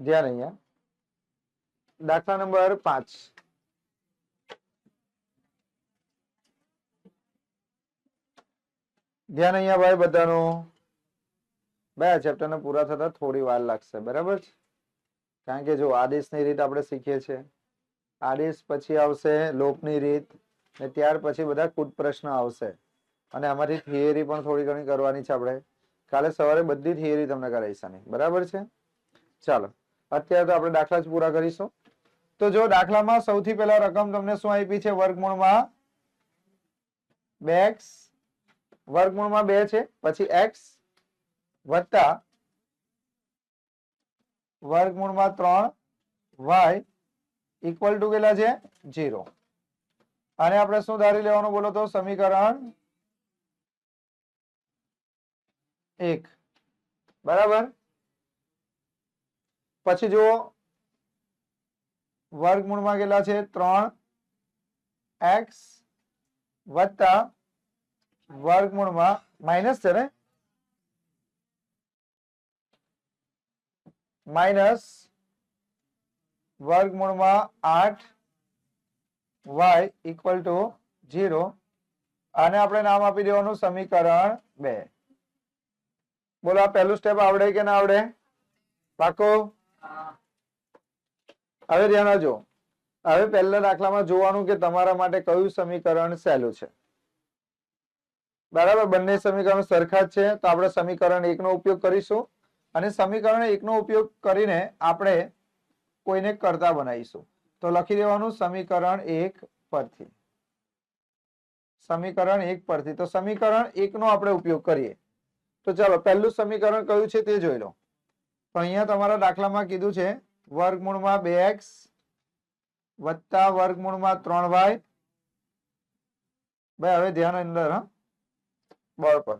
ધ્યાન અહીંયા દાખલા નંબર 5 ધ્યાન અહીંયા ભાઈ બધાનું ભાઈ આ ચેપ્ટર ને પૂરા થતા થોડી વાર લાગશે બરાબર છે કારણ કે જો આદેશની રીત આપણે શીખીએ છીએ આદેશ પછી આવશે લોપની રીત ને ત્યાર પછી બધા કૂટ પ્રશ્ન આવશે અને આમાંથી થિયરી પણ થોડી ઘણી કરવાની છે આપણે કાલે સવારે બધી થિયરી તમને કરાવીશું બરાબર છે ચાલો અત્યારે તો આપણે દાખલા જ પૂરા કરીશું તો જો દાખલામાં સૌથી પહેલા રકમ તમને શું આપી છે વર્ગમૂળમાં 2x વર્ગમૂળમાં 2 છે પછી x વત્તા વર્ગમૂળમાં 3y ઇક્વલ ટુ કેટલા છે 0 અને આપણે શું ધારી લેવાનું બોલો તો સમીકરણ 1 બરાબર પછી જો વર્ગમૂળમાં કેટલા છે 3x વત્તા વર્ગમૂળમાં માઇનસ છે ને માઇનસ વર્ગમૂળમાં 8y ઇક્વલ ટુ 0 અને આપણે નામ આપી દેવાનું સમીકરણ 2 બોલો આ પહેલું સ્ટેપ આવડે કે ના આવડે પાકો હવે ધ્યાન રાખજો હવે પહેલા દાખલામાં જોવાનું કે તમારા માટે કયું સમીકરણ સહેલું છે બરાબર બંને સમીકરણ સરખા જ છે તો આપણે સમીકરણ 1 નો ઉપયોગ કરીશું અને સમીકરણ 1 નો ઉપયોગ કરીને આપણે કોઈને કરતા બનાવીશું તો લખી દેવાનું સમીકરણ 1 પરથી સમીકરણ 1 પરથી તો સમીકરણ 1 નો આપણે ઉપયોગ કરીએ તો ચાલો પહેલું સમીકરણ કયું છે તે જોઈ લો તો અહીંયા તમારા દાખલામાં કીધું છે વર્ગમૂળમાં 2x વત્તા વર્ગમૂળમાં 3y ભાઈ હવે ધ્યાન અંદર બોર્ડ પર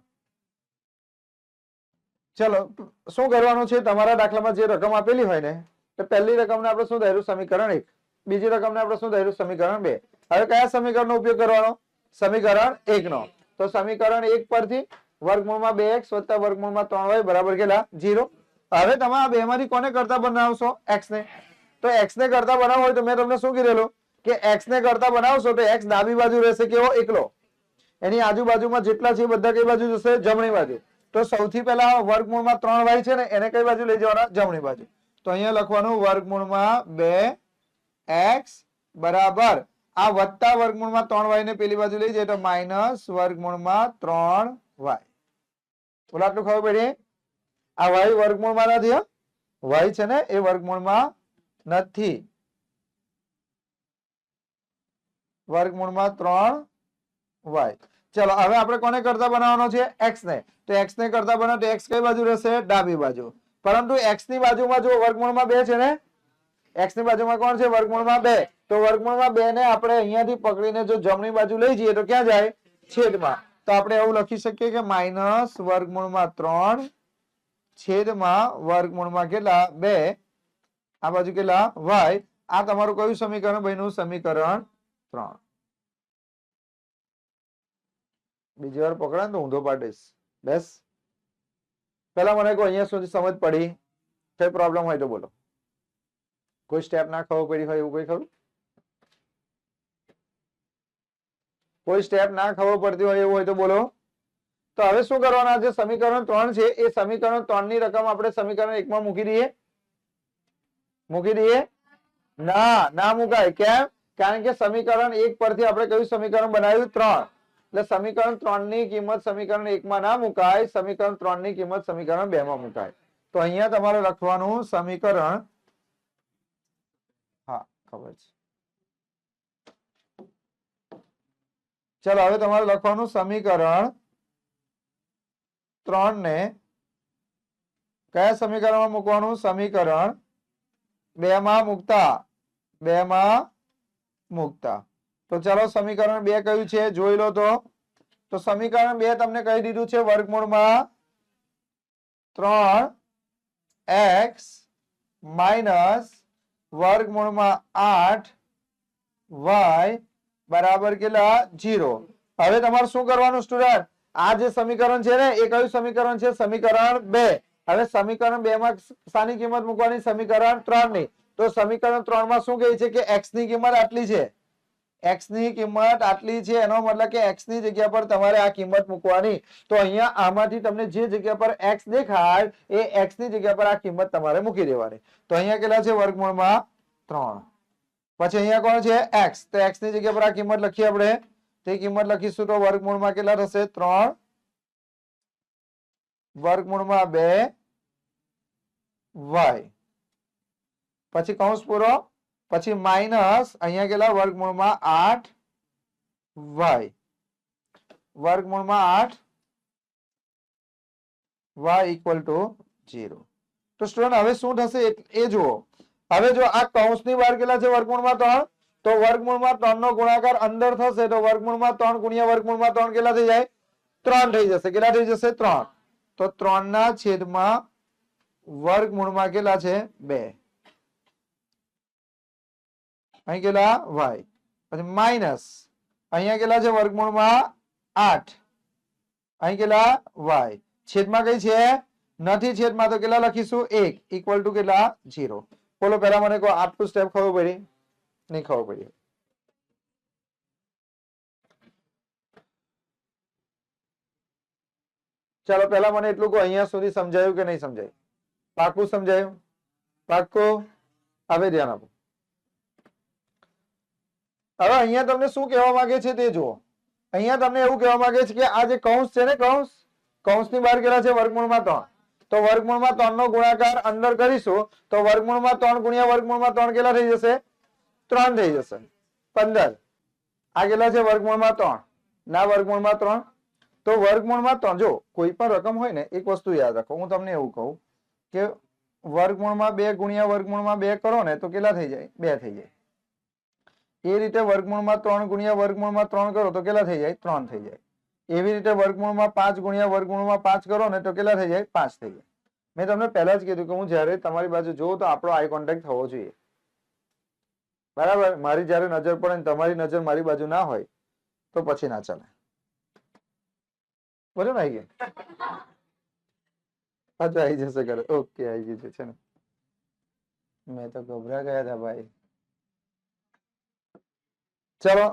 ચલો શું કરવાનું છે તમારા દાખલામાં જે રકમ આપેલી હોય ને તો પહેલી રકમને આપણે શું ધાર્યું સમીકરણ 1 બીજી રકમને આપણે શું ધાર્યું સમીકરણ 2 હવે કયા સમીકરણનો ઉપયોગ કરવાનો સમીકરણ 1 નો તો સમીકરણ 1 પરથી વર્ગમૂળમાં 2x વત્તા વર્ગમૂળમાં 3y બરાબર કેટલા 0 હવે તમે આ બે માંથી કોને કરતા બનાવશો x ને તો x ને કરતા બનાવવો હોય તો મેં તમને શું કીધેલું કે x ને કરતા બનાવશો તો x ડાબી બાજુ રહેશે કેવો એકલો એની આજુબાજુમાં જેટલા છે બધા કઈ બાજુ જશે જમણી બાજુ તો સૌથી પહેલા વર્ગમૂળમાં 3y છે ને એને કઈ બાજુ લઈ જવાના જમણી બાજુ તો અહીંયા લખવાનું વર્ગમૂળમાં 2x બરાબર આ વત્તા વર્ગમૂળમાં 3y ને પેલી બાજુ લઈ જાય તો માઇનસ વર્ગમૂળમાં 3y બોલો આટલું ખબર પડી આ y વર્ગમૂળમાં નથી y છે ને એ વર્ગમૂળમાં નથી વર્ગમૂળમાં 3y ચલો હવે આપણે કોને કરતા બનાવવાનો છે x ને તો x ને કરતા બનાવો તો x કઈ બાજુ રહેશે ડાબી બાજુ પરંતુ x ની બાજુમાં જો વર્ગમૂળમાં 2 છે ને x ની બાજુમાં કોણ છે વર્ગમૂળમાં 2 તો વર્ગમૂળમાં 2 ને આપણે અહીંયાથી પકડીને જો જમણી બાજુ લઈ જઈએ તો ક્યાં જાય છેદમાં તો આપણે એવું લખી શકીએ કે માઈનસ વર્ગમૂળમાં 3 છેદમાં વર્ગમૂળમાં કેટલા 2 આ બાજુ કેટલા y આ તમારું કયું સમીકરણ બન્યું સમીકરણ 3 બીજી વાર પકડા ને તો ઊંધો પાડીશ બસ પેલા મને કોઈ અહીંયા સુધી સમજ પડી કઈ પ્રોબ્લેમ હોય તો બોલો કોઈ સ્ટેપ ના ખબર પડી હોય એવું કોઈ ખરું કોઈ સ્ટેપ ના ખબર પડતી હોય એવું હોય તો બોલો તો હવે શું કરવાના જે સમીકરણ 3 છે એ સમીકરણ 3 ની રકમ આપણે સમીકરણ 1 માં મૂકી દઈએ ના મુકાય કેમ કારણ કે સમીકરણ 1 પરથી આપણે કયું સમીકરણ બનાવ્યું 3 એટલે સમીકરણ 3 ની કિંમત સમીકરણ 1 માં ના મુકાય સમીકરણ 3 ની કિંમત સમીકરણ 2 માં મુકાય તો અહીંયા તમારે લખવાનું સમીકરણ હા ખબર છે ચલો હવે તમારે લખવાનું સમીકરણ 3 ને કયા સમીકરણમાં મૂકવાનું સમીકરણ 2 માં મૂકતા તો ચાલો સમીકરણ 2 કયું છે જોઈ લો તો સમીકરણ 2 તમને કહી દીધું છે વર્ગમૂળમાં 3x માઇનસ વર્ગમૂળમાં 8y બરાબર કેટલા 0 હવે તમારે શું કરવાનું સ્ટુડન્ટ આ જે સમીકરણ છે ને એ કયું સમીકરણ છે સમીકરણ 2 હવે સમીકરણ 2 માં શાની કિંમત મૂકવાની? સમીકરણ 3 ની. તો સમીકરણ 3 માં શું કહે છે કે x ની કિંમત આટલી છે, x ની કિંમત આટલી છે, એનો મતલબ કે x ની જગ્યા પર તમારે આ કિંમત મૂકવાની. તો અહીંયા આમાંથી તમને જે જગ્યા પર x દેખાય એ x ની જગ્યા પર આ કિંમત તમારે મૂકી દેવાની. તો અહીંયા કેટલા છે? વર્ગમૂળમાં 3. પછી અહીંયા કોણ છે? x. તો x ની જગ્યા પર આ કિંમત લખીએ આપણે. તે કિંમત લખીશું તો વર્ગમૂળમાં કેટલા થશે? 3 વર્ગમૂળમાં 2 y. પછી કૌંસ પૂરો. પછી માઇનસ અહીંયા કેટલા? વર્ગમૂળમાં 8 y. વર્ગમૂળમાં 8 y ઇક્વલ ટુ 0. તો સ્ટુડન્ટ હવે શું થશે એ જુઓ. હવે જો આ કૌંસની બહાર કેટલા છે? વર્ગમૂળમાં 3. તો વર્ગમૂળમાં 3 નો ગુણાકાર અંદર થશે તો વર્ગમૂળમાં 3 ગુણ્યા વર્ગમૂળમાં 3 કેટલા થઈ જાય? 3 થઈ જશે. કેટલા થઈ જશે? 3. તો 3 ના છેદમાં વર્ગમૂળમાં કેટલા છે? 2. અહીં કેટલા? y. પછી માઇનસ અહીંયા કેટલા છે? વર્ગમૂળમાં 8. અહીં કેટલા? y. છેદમાં કઈ છે? નથી. છેદમાં તો કેટલા લખીશું? 1 ઇક્વલ ટુ કેટલા? 0. બોલો પહેલા મને કહો, આટલું સ્ટેપ ખબર પડી? નહીં ખબર પડી. ચાલો પહેલા મને એટલું કહો, અહીંયા સુધી સમજાયું કે નહીં સમજાયું? પાકું સમજાયું? પાકું? હવે ધ્યાન આપો. હવે અહીંયા તમને શું કહેવા માંગે છે તે જુઓ. અહીંયા તમને એવું કહેવા માંગે છે કે આ જે કૌંસ છે ને, કૌંસની બહાર કેટલા છે? વર્ગમૂળમાં 3. તો વર્ગમૂળમાં 3 નો ગુણાકાર અંદર કરીશું તો વર્ગમૂળમાં 3 ગુણ્યા વર્ગમૂળમાં 3 કેટલા થઈ જશે? 3 થઈ જશે. 15. આ કેટલા છે? વર્ગમૂળમાં 3 ના વર્ગમૂળમાં 3. તો વર્ગમૂળમાં 3 જો કોઈ પણ રકમ હોય ને, એક વસ્તુ યાદ રાખો. હું તમને એવું કહું કે વર્ગમૂળમાં 2 ગુણ્યા વર્ગમૂળમાં 2 કરો ને તો કેટલા થઈ જાય? 2 થઈ જાય. એ રીતે વર્ગમૂળમાં 3 ગુણ્યા વર્ગમૂળમાં 3 કરો તો કેટલા થઈ જાય? 3 થઈ જાય. એવી રીતે વર્ગમૂળમાં 5 ગુણ્યા વર્ગમૂળમાં 5 કરો ને તો કેટલા થઈ જાય? 5 થઈ જાય. મેં તમને પહેલા જ કીધું કે હું જ્યારે તમારી બાજુ જોઉં તો આપણો આઈ કોન્ટેક્ટ થવો જોઈએ. બરાબર? મારી જ્યારે નજર પડે ને તમારી નજર મારી બાજુ ના હોય તો પછી ના ચાલે. બરાબર આવી ગયા? અચ્છા આવી જશે કરે. ઓકે આવી ગયું છે ને. મેં તો ગભરા ગયા હતા ભાઈ. ચલો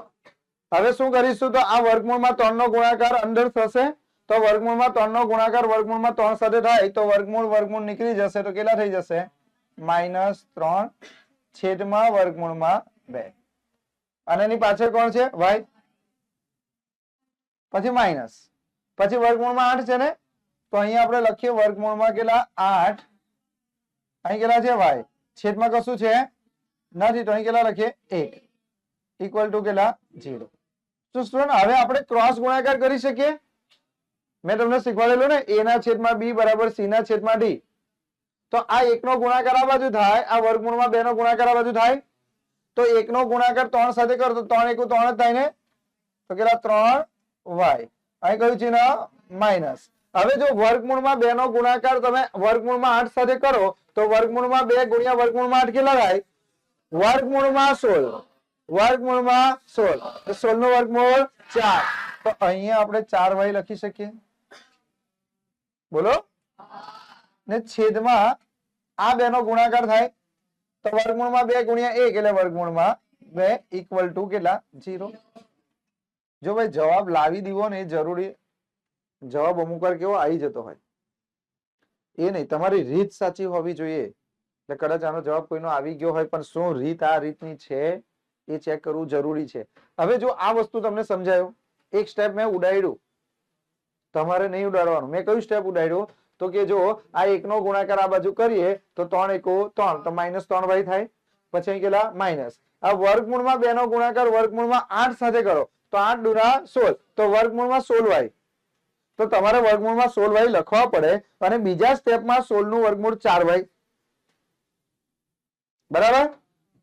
હવે શું કરીશું? તો આ વર્ગમૂળમાં 3 નો ગુણાકાર અંદર થશે તો વર્ગમૂળમાં 3 નો ગુણાકાર વર્ગમૂળમાં 3 સાથે થાય તો વર્ગમૂળ નીકળી જશે તો કેટલા થઈ જશે? -3 છેદમાં વર્ગમૂળમાં 2. અને એની પાછળ કોણ છે? y. પછી માઇનસ. પછી વર્ગમૂળમાં 8 છે ને, તો અહીંયા આપણે લખીએ વર્ગમૂળમાં કેટલા? 8. અહીં કેટલા છે? y. છેદમાં કશું છે નથી તો અહીં કેટલા લખીએ? 1 ઇક્વલ ટુ કેટલા? 0. તો સ્ટુડન્ટ હવે આપણે ક્રોસ ગુણાકાર કરી શકીએ. મેં તમને શીખવાડેલું ને, a ના છેદમાં b બરાબર c ના છેદમાં d. તો આ 1 નો ગુણાકાર આ બાજુ થાય, આ વર્ગમૂળમાં 2 નો ગુણાકાર આ બાજુ થાય. તો 1 નો ગુણાકાર 3 સાથે કરો તો 3 × 1 = 3 જ થાય ને. તો કેટલા? 3y. અહીં કયું ચિહ્ન? માઇનસ. હવે જો વર્ગમૂળમાં 2 નો ગુણાકાર તમે વર્ગમૂળમાં 8 સાથે કરો તો વર્ગમૂળમાં 2 ગુણ્યા વર્ગમૂળમાં 8 કેટલા થાય? વર્ગમૂળમાં 16. વર્ગમૂળમાં 16. તો 16 નો વર્ગમૂળ 4. તો અહીંયા આપણે 4y લખી શકીએ. બોલો. ને છેદમાં આ 2 નો ગુણાકાર થાય તો વર્ગમૂળમાં 2 ગુણ્યા 1 એટલે વર્ગમૂળમાં 2 ઇક્વલ ટુ કેટલા? 0. જો ભાઈ જવાબ લાવી દીવો ને એ જરૂરી. જવાબ અમુક વાર કેવો આવી જતો હોય એ નહીં, તમારી રીત સાચી હોવી જોઈએ. એટલે કદાચ આનો જવાબ કોઈનો આવી ગયો હોય પણ શું રીત આ રીતની છે એ ચેક કરવું જરૂરી છે. હવે જો આ વસ્તુ તમને સમજાયું, એક સ્ટેપ મેં ઉડાડ્યું, તમારે નહીં ઉડાડવાનું. મેં કયું સ્ટેપ ઉડાડ્યું? તો કે જો આ 1 નો ગુણાકાર આ બાજુ કરીએ તો 3 × 1 = 3 તો -3y થાય. પછી અહીં કેટલા? માઇનસ. આ વર્ગમૂળમાં 2 નો ગુણાકાર વર્ગમૂળમાં 8 સાથે કરો તો 8 × 2 = 16 તો વર્ગમૂળમાં 16y. તો તમારે વર્ગમૂળમાં 16y લખવા પડે અને બીજા સ્ટેપમાં 16 નું વર્ગમૂળ 4y. બરાબર?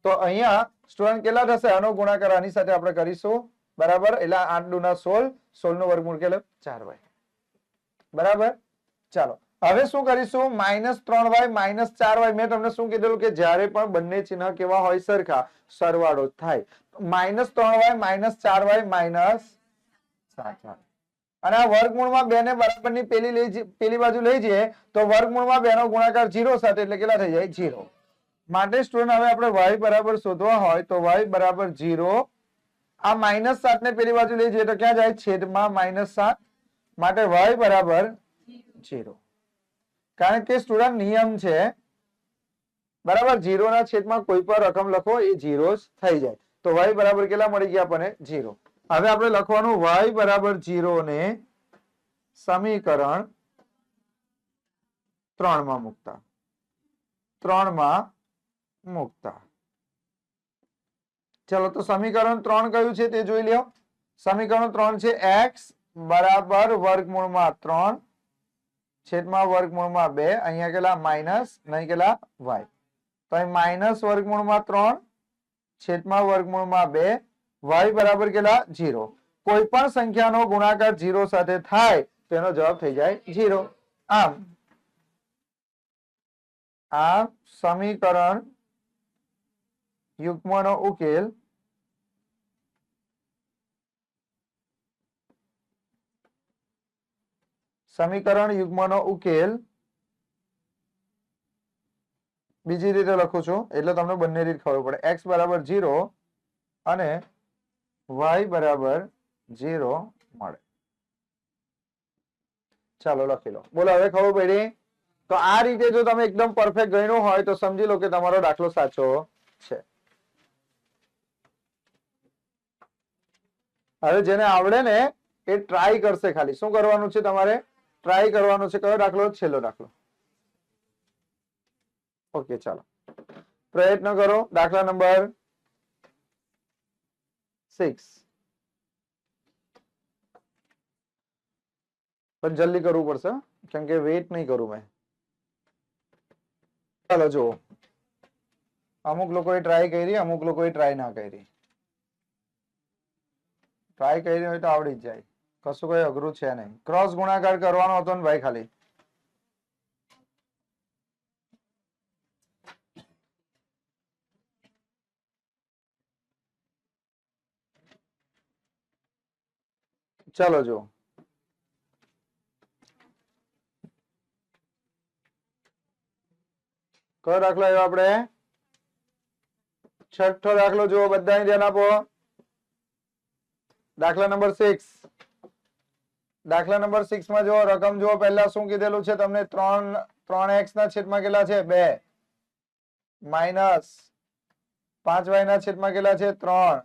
તો અહીંયા સ્ટુડન્ટ કેટલા થશે? આનો ગુણાકાર આની સાથે આપણે કરીશું. બરાબર? એટલે 8 × 2 = 16. 16 નું વર્ગમૂળ કેટલું? 4y. બરાબર? ચાલો હવે શું કરીશું? -3y -4y. મેં તમને શું કીધેલું કે જ્યારે પણ બંને ચિહ્ન કેવા હોય? સરખા, સરવાળો થાય. -3y -4y -7y. અને આ વર્ગમૂળમાં 2 ને બરાબરની પેલી બાજુ લઈ જઈએ તો વર્ગમૂળમાં 2 નો ગુણાકાર 0 સાથે એટલે કેટલા થઈ જાય 0. માટે સ્ટુડન્ટ હવે આપણે y બરાબર શોધવા હોય તો y બરાબર 0. આ -7 ને પેલી બાજુ લઈ જઈએ તો ક્યાં જાય છેદમાં -7. માટે y બરાબર 0. કારણ કે સ્ટુડન્ટ નિયમ છે બરાબર 0 ના છેદમાં કોઈ પણ રકમ લખો એ 0 જ થઈ જાય. તો y બરાબર કેટલા મળી ગયા આપણને 0. હવે આપણે લખવાનું y બરાબર 0 ને સમીકરણ 3 માં મૂકતા 3 માં મૂકતા. ચલો તો સમીકરણ 3 કયું છે તે જોઈ લ્યો. સમીકરણ 3 છે x બરાબર વર્ગમૂળમાં 3 છેદમાં વર્ગમૂળમાં 2. અહીંયા કેટલા માઇનસ નહીં કેટલા y. તો અહીં માઇનસ વર્ગમૂળમાં 3 છેદમાં વર્ગમૂળમાં 2 y બરાબર કેટલા 0. કોઈ પણ સંખ્યાનો ગુણાકાર 0 સાથે થાય તેનો જવાબ થઈ જાય 0. આમ સમીકરણ યુગ્મનો ઉકેલ બીજી રીતે લખું છું એટલે તમને બંને રીત ખબર પડે. x બરાબર 0 અને y બરાબર 0 મળે. ચાલો લખી લો. બોલો હવે ખબર પડી? તો આ રીતે જો તમે એકદમ પરફેક્ટ ગણ્યું હોય તો સમજી લો કે તમારો દાખલો સાચો છે. હવે જેને આવડે ને એ ટ્રાય કરશે. ખાલી શું કરવાનું છે તમારે? ટ્રાય કરવાનું છે. કયો દાખલો? છેલ્લો દાખલો. ઓકે ચાલો પ્રયત્ન કરો. દાખલા નંબર 6. પણ જલ્દી કરવું પડશે કેમ કે વેઇટ નહીં કરું મેં. ચાલો જુઓ. અમુક લોકોએ ટ્રાય કરી, અમુક લોકોએ ટ્રાય ના કરી. ટ્રાય કરી હોય તો આવડી જ જાય. કશું કઈ અઘરું છે નહીં. ક્રોસ ગુણાકાર કરવાનો હતો ને ભાઈ ખાલી. ચાલો જો કયો દાખલો આવ્યો આપણે? છઠ્ઠો દાખલો જુઓ. બધાને ધ્યાન આપો. દાખલા નંબર 6. દાખલા નંબર 6 માં જો રકમ જુઓ. પહેલા શું કીધેલું છે તમને? 3x ના છેદમાં કેટલા છે? 2 માઇનસ 5y ના છેદમાં કેટલા છે? 3.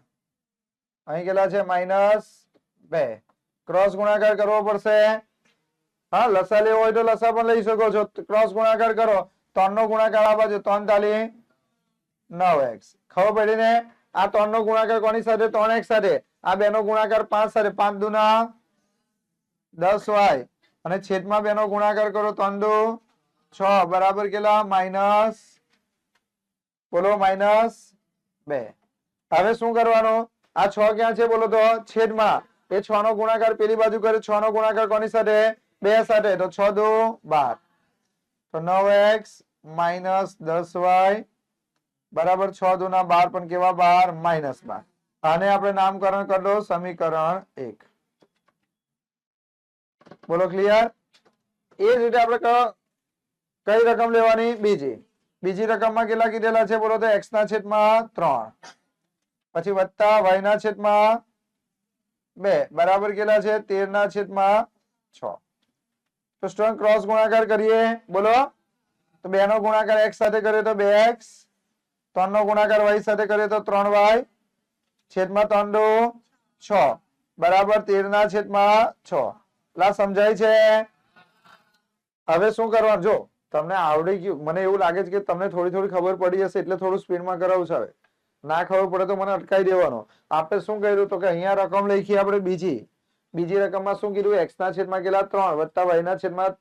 અહીં કેટલા છે? -2. ક્રોસ ગુણાકાર કરવો પડશે. હા લસા લેવો હોય તો લસા પણ લઈ શકો છો. ક્રોસ ગુણાકાર કરો. 3 નો ગુણાકાર આ બાજુ 3 તાલી 9x. ખબર પડી ને? આ 3 નો ગુણાકાર કોની સાથે? 3x સાથે. આ 2 નો ગુણાકાર 5 સાથે. 5 દુના 10y અને છેદમાં 2 નો ગુણાકાર કરો. 3 દુ 6 બરાબર કેટલા? માઇનસ બોલો -2. હવે શું કરવાનું? આ 6 ક્યાં છે બોલો તો? છેદમાં. એ 6 નો ગુણાકાર પેલી બાજુ કરે. 6 નો ગુણાકાર કોની સાથે? 2 સાથે. તો 6 દુ 12. તો 9x માઇનસ 10y બરાબર 6 દુના 12 પણ કેવા? 12 -12. આને આપણે નામકરણ કરી દો સમીકરણ 1. બોલો ક્લિયર? એ જ રીતે આપણે કઈ રકમ લેવાની? બીજી રકમમાં કેટલા કીધેલા છે બોલો તો? x ના છેદમાં 3 પછી વત્તા y ના છેદમાં 2 બરાબર કેટલા છે? 13 ના છેદમાં 6. તો સ્ટુડન્ટ ક્રોસ ગુણાકાર કરીએ. બોલો તો 2 નો ગુણાકાર x સાથે કરીએ તો 2x. 3 નો ગુણાકાર y સાથે કરીએ તો 3y છેદમાં 3 દુ 6 બરાબર 13 ના છેદમાં 6. લા સમજાય છે? હવે શું કરવાનું? જો તમને આવડી ગયું, મને એવું લાગે છે કે તમને થોડી ખબર પડી હશે એટલે થોડું સ્પીડમાં કરાવું છે. હવે ના ખબર પડે તો મને અટકાઈ દેવાનો. આપણે શું કર્યું તો કે અહીંયા રકમ લખી આપણે બીજી રકમમાં શું કીધું? x ના છેદમાં કેટલા? 3 વત્તા y ના છેદમાં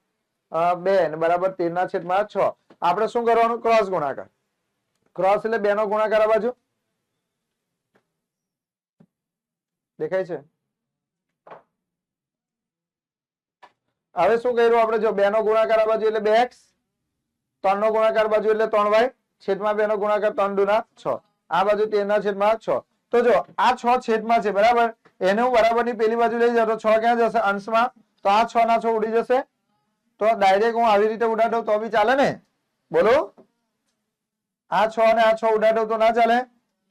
2 ને બરાબર 13 ના છેદમાં 6. આપણે શું કરવાનું? ક્રોસ ગુણાકાર. ક્રોસ એટલે 2 નો ગુણાકાર આ બાજુ. દેખાય છે? હવે શું કર્યું આપણે? જો 2 નો ગુણાકાર આ બાજુ એટલે 2x. 3 નો ગુણાકાર બાજુ એટલે 3y છેદમાં 2 નો ગુણાકાર 3 દુના 6. આ બાજુ 13 ના છેદમાં 6. તો જો આ 6 છેદમાં છે બરાબર. એને હું બરાબરની પેલી બાજુ લઈ જાઉં તો 6 ક્યાં જશે અંશમાં, તો આ 6 ના 6 ઉડી જશે. તો ડાયરેક્ટ હું આવી રીતે ઉડાડું તો બી ચાલે ને? બોલો, આ 6 ને આ 6 ઉડાડું તો ના ચાલે?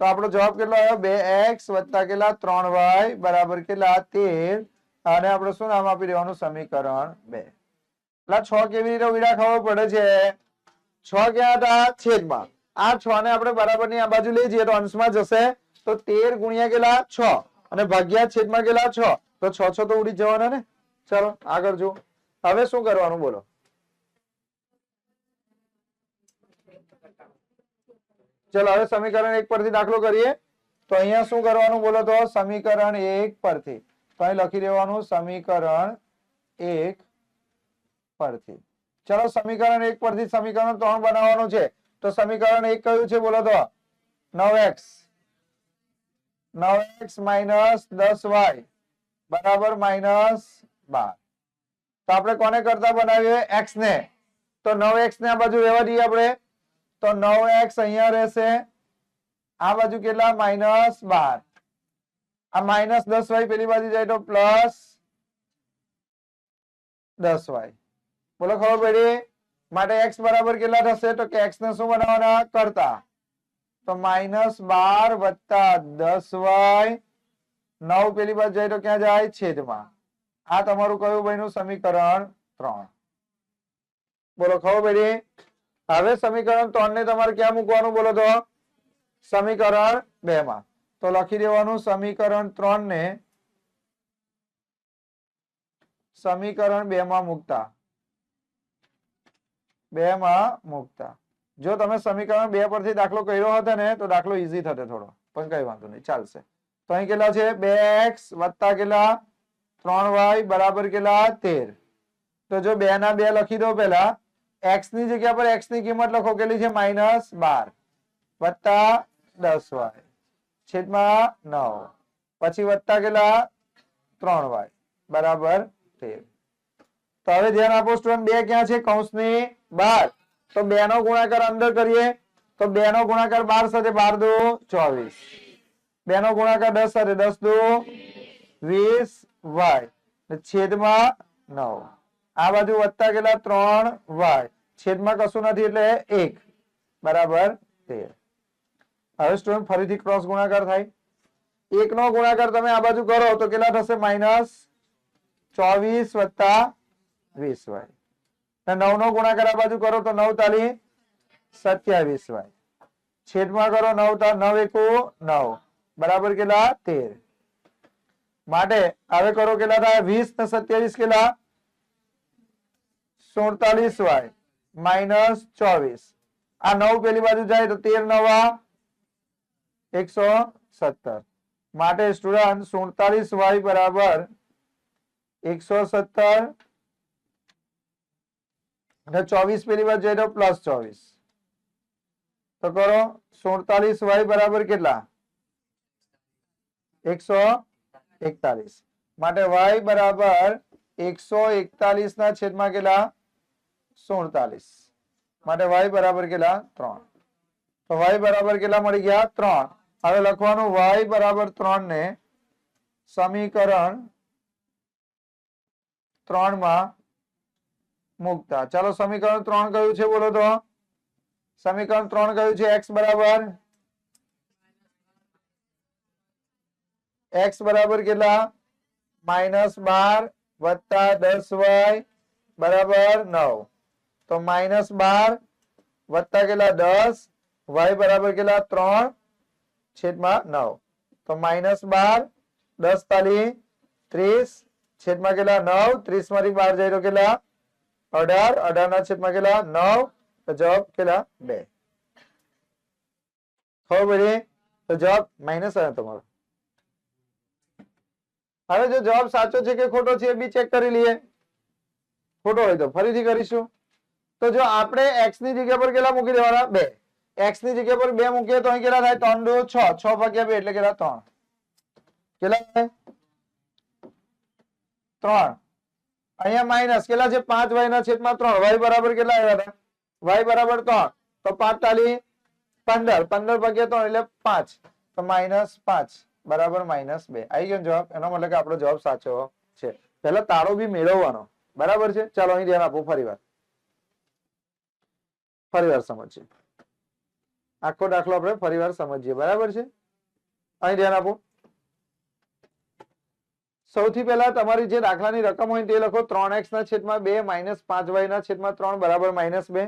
તો આપણો જવાબ કેટલો આવ્યો? 2x વત્તા કેટલા 3y બરાબર કેટલા 13. અને આપણે શું નામ આપી દેવાનું? સમીકરણ 2. એટલે 6 કેવી રીતે ઉડા ખબર પડે છે? 6 ક્યાં હતા? છેદમાં. આ 6 ને આપણે બરાબરની આ બાજુ લઈ જઈએ તો અંશમાં જશે. તો 13 ગુણ્યા કેટલા 6 અને ભાગ્યા છેદમાં કેટલા 6. તો 6 6 તો ઉડી જવાના ને. ચાલો આગળ જો. હવે શું કરવાનું બોલો? ચલો હવે સમીકરણ 1 પરથી દાખલો કરીએ. તો અહીંયા શું કરવાનું બોલો? તો સમીકરણ 1 પરથી તો અહીં લખી દેવાનું સમીકરણ 1 પરથી. ચલો સમીકરણ 1 પરથી સમીકરણ 3 બનાવવાનું છે. તો સમીકરણ 1 કયું છે બોલો? તો 9x 9x માઇનસ 10y બરાબર -12. તો આપણે કોને કરતા બનાવીએ? x ને. તો 9x ને આ બાજુ રહેવા દઈએ આપણે. તો 9x અહીંયા રહેશે. આ બાજુ કેટલા? -12. આ -10y પેલી બાજુ જાય તો +10y. બોલો ખબર પડી? માટે x બરાબર કેટલા થશે? તો કે x ને શું બનાવવાના? કરતા. તો -12 વત્તા 10y 9 પેલી બાજુ જાય તો ક્યાં જાય? છેદમાં. આ તમારું કયું બન્યું? સમીકરણ 3. બોલો ખબર પડી? હવે સમીકરણ 3 ને તમારે ક્યાં મૂકવાનું બોલો? તો સમીકરણ 2 માં. તો લખી દેવાનું સમીકરણ 3 ને સમીકરણ 2 માં મૂકતા. 2 માં મૂકતા. જો તમે સમીકરણ 2 પરથી દાખલો કર્યો હતો ને તો દાખલો ઈઝી થતો થોડો, પણ કઈ વાંધો નહીં, ચાલશે. તો અહીં કેટલા છે? 2x વત્તા કેટલા 3y બરાબર કેટલા 13. તો જો 2 ના 2 લખી દો. પેલા x ની જગ્યા પર x ની કિંમત લખો. કેટલી છે? -12 વત્તા 10y છેદમાં 9 પછી વત્તા કેટલા 3y બરાબર 13. તો હવે ધ્યાન આપો સ્ટુડન્ટ, 2 ક્યાં છે? કૌંસની બહાર. તો 2 નો ગુણાકાર અંદર કરીએ. તો 2 નો ગુણાકાર 12 સાથે 12 દુ 24. 2 નો ગુણાકાર 10 સાથે 10 દુ 20y છેદમાં 9. આ બાજુ વત્તા કેટલા 3y છેદમાં કશું નથી એટલે 1 બરાબર 13. હવે સ્ટુડન્ટ ફરીથી ક્રોસ ગુણાકાર થાય. 1 નો ગુણાકાર તમે આ બાજુ કરો તો કેટલા થશે? -24 વત્તા 20y. 9 નો ગુણાકાર આ બાજુ કરો તો 9 તાલી 27y છેદમાં કરો 9 9 એકુ 9 બરાબર કેટલા 13. માટે હવે કરો કેટલા થાય? 20 ને 27 કેટલા? 47y -24. આ 9 પેલી બાજુ જાય તો 13 9 117. માટે સ્ટુડન્ટ 47y બરાબર 117 અને 24 પેલી બાજુ જાય તો +24. તો કરો 47y બરાબર કેટલા? 141. માટે y બરાબર 141 ના છેદમાં કેટલા? 47. માટે y બરાબર કેટલા? 3. તો y બરાબર કેટલા મળી ગયા? 3. હવે લખવાનું y બરાબર 3 ને સમીકરણ 3 માં મૂકતા. ચાલો સમીકરણ 3 કયું છે બોલો? તો સમીકરણ 3 કયું છે? x બરાબર કેટલા? -12 વત્તા 10y બરાબર 9. તો -12 વત્તા કેટલા 10 y બરાબર કેટલા 3 છેદમાં 9. તો -12 10 તાલી 30 છેદમાં કેટલા 9. 30 માંથી 12 જાય તો કેટલા 18. 18 ના છેદમાં કેટલા 9. તો જવાબ કેટલા 2. ખબર પડી? તો જવાબ માઇનસ આવ્યો તમારો. હવે જો જવાબ સાચો છે કે ખોટો છે એ બી ચેક કરી લઈએ. ખોટો હોય તો ફરીથી કરીશું. તો જો આપણે x ની જગ્યા પર કેટલા મૂકી દેવાના? 2. x ની જગ્યા પર 2 મૂકીએ તો અહીં કેટલા થાય? 3 દુ 6. 6 ભાગ્યા 2 એટલે કેટલા 3. કેટલા થાય? 3. અહીંયા માઇનસ કેટલા છે? 5y ના છેદમાં 3. y બરાબર કેટલા આવ્યા હતા? y બરાબર 3. તો 5 તાલી 15. 15 ભાગ્યા 3 એટલે 5. તો -5 બરાબર -2 આવી ગયો જવાબ એનો મતલબ કે આપણો જવાબ સાચો છે પહેલા તાળો બી મેળવવાનો બરાબર છે ચાલો અહીં ધ્યાન આપો ફરીવાર સમજીએ આખો દાખલો આપણે ફરીવાર સમજીએ બરાબર છે અહીં ધ્યાન આપો સૌથી પહેલા તમારી જે દાખલાની રકમ હોય તે લખો 3x ના છેદમાં 2 -5y ના છેદમાં 3 બરાબર -2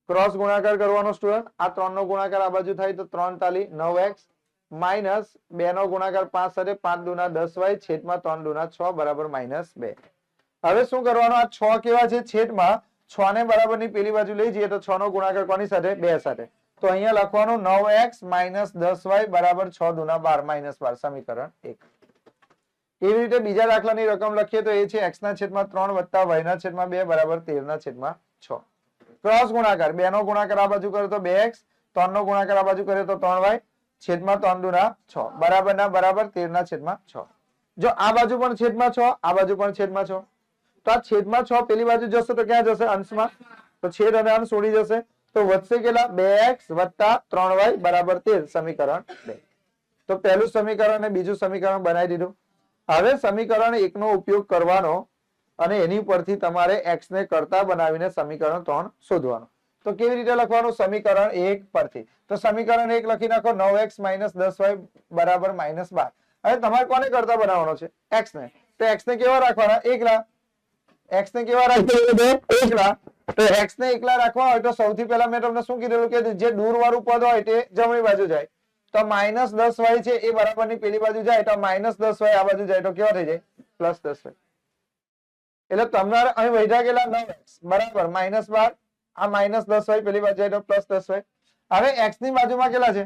ક્રોસ ગુણાકાર કરવાનો સ્ટુડન્ટ આ 3 નો ગુણાકાર આ બાજુ થાય તો 3 તાલી 9x માઇનસ 2 નો ગુણાકાર 5 સાથે 5 દુના 10y છેદમાં 3 દુના 6 બરાબર -2 હવે શું કરવાનું આ 6 કેવા છે છેદમાં 6 ને બરાબરની પેલી બાજુ લઈ જઈએ તો 6 નો ગુણાકાર કોની સાથે 2 સાથે તો અહીંયા લખવાનું 9x - 10y બરાબર 6 દુના 12 -12 સમીકરણ 1 એવી રીતે બીજા દાખલાની રકમ લખીએ તો એ છે x ના છેદમાં 3 વત્તા y ના છેદમાં 2 બરાબર 13 ના છેદમાં 6 ક્રોસ ગુણાકાર 2 નો ગુણાકાર આ બાજુ કરે તો 2x 3 નો ગુણાકાર આ બાજુ કરે તો 3y છેદમાં 3 દુના 6 બરાબર ના બરાબર 13 ના છેદમાં 6 જો આ બાજુ પણ છેદમાં 6 આ બાજુ પણ છેદમાં 6 તો આ છેદમાં 6 પેલી બાજુ જશે તો ક્યાં જશે અંશમાં તો છેદ અને અંશ છોડી જશે તો વધશે કેટલા 2x 3y બરાબર 13 સમીકરણ 2 તો પહેલું સમીકરણ અને બીજું સમીકરણ બનાવી દીધું હવે સમીકરણ 1 નો ઉપયોગ કરવાનો અને એની પરથી તમારે x ને કરતા બનાવીને સમીકરણ 3 શોધવાનું તો કેવી રીતે લખવાનું સમીકરણ 1 પરથી તો સમીકરણ 1 લખી નાખો 9x - 10y બરાબર -12 હવે તમારે કોને કરતા બનાવવાનો છે x ને તો x ને કેવા રાખવાના એકલા x ને કેવા રાખવાના એકલા તો x ને એકલા રાખવા હોય તો સૌથી પહેલા મેં તમને શું કીધું કે જે દૂર વાળું પદ હોય તે જમણી બાજુ જાય તો -10y છે એ બરાબરની પેલી બાજુ જાય તો -10y આ બાજુ જાય તો કેવા થઈ જાય +10y એટલે તમારે અહીં વધ્યા કેટલા 9x બરાબર -12 આ -10y પેલી બાજુ જાય તો +10y હવે x ની બાજુમાં કેટલા છે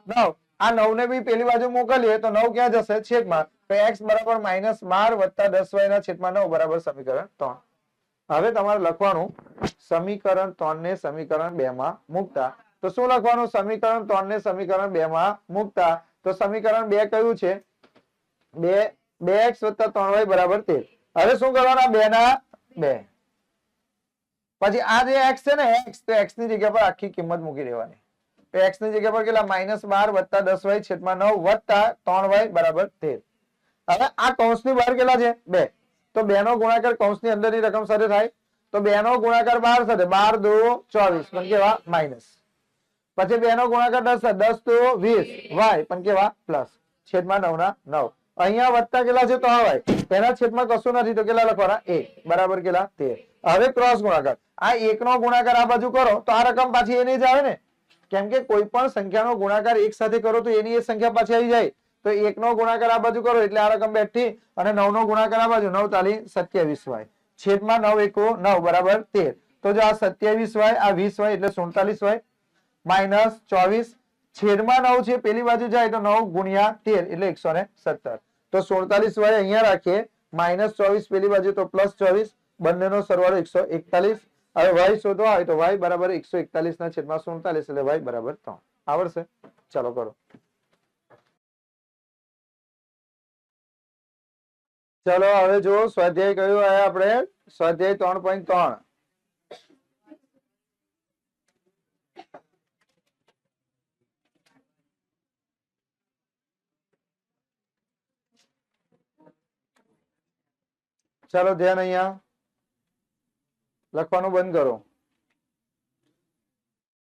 9 આ 9 ને બી પેલી બાજુ મોકલીએ તો 9 ક્યાં જશે છેદમાં તો x બરાબર -12 + 10y ના છેદમાં 9 બરાબર સમીકરણ 3 હવે તમારે લખવાનું સમીકરણ 3 ને સમીકરણ 2 માં મૂકતા તો શું લખવાનું સમીકરણ 3 ને સમીકરણ 2 માં મૂકતા તો સમીકરણ 2 કયું છે 2x + 3y બરાબર 13 હવે શું કરવાના 2 ના 2 પછી આ જે x છે ને x તો x ની જગ્યા પર આખી કિંમત મૂકી દેવાની તો x ની જગ્યા પર કેટલા -12 + 10y છેદમાં 9 + 3y બરાબર 13 હવે આ કૌંસની બહાર કેટલા છે 2 તો 2 નો ગુણાકાર કૌંસની અંદરની રકમ સાથે થાય તો 2 નો ગુણાકાર 12 સાથે 12 2 24 પણ કેવા માઈનસ પછી 2 નો ગુણાકાર 10 સાથે 10 2 20 y પણ કેવા પ્લસ છેદમાં 9 ના 9 અહીંયા વત્તા કેટલા છે 3y તેના છેદમાં કશું નથી તો કેટલા લખવાના 1 બરાબર કેટલા 13 હવે ક્રોસ ગુણાકાર આ 1 નો ગુણાકાર આ બાજુ કરો તો આ રકમ પાછી એની જ આવે ને કેમ કે કોઈ પણ સંખ્યાનો ગુણાકાર એક સાથે કરો તો એની એ સંખ્યા પાછી આવી જાય તો 1 નો ગુણાકાર આ બાજુ કરો એટલે આ રકમ બેઠી અને 9 નો ગુણાકાર આ બાજુ 9 તાલી 27y છેદમાં 9 1 9 બરાબર 13 તો જો આ 27y આ 20y એટલે 47y -24 છેદમાં 9 છે પેલી બાજુ જાય તો 9 × 13 એટલે 117 તો 47y અહીંયા રાખીએ -24 પેલી બાજુ તો +24 બંનેનો સરવાળો 141 હવે y શોધવા હોય તો y બરાબર 141 ના છેદમાં 47 એટલે y બરાબર 3 આવડશે ચાલો કરો ચલો હવે જો સ્વાધ્યાય કયું આયા આપણે સ્વાધ્યાય 3.3 ચાલો ધ્યાન અહીંયા લખવાનું બંધ કરો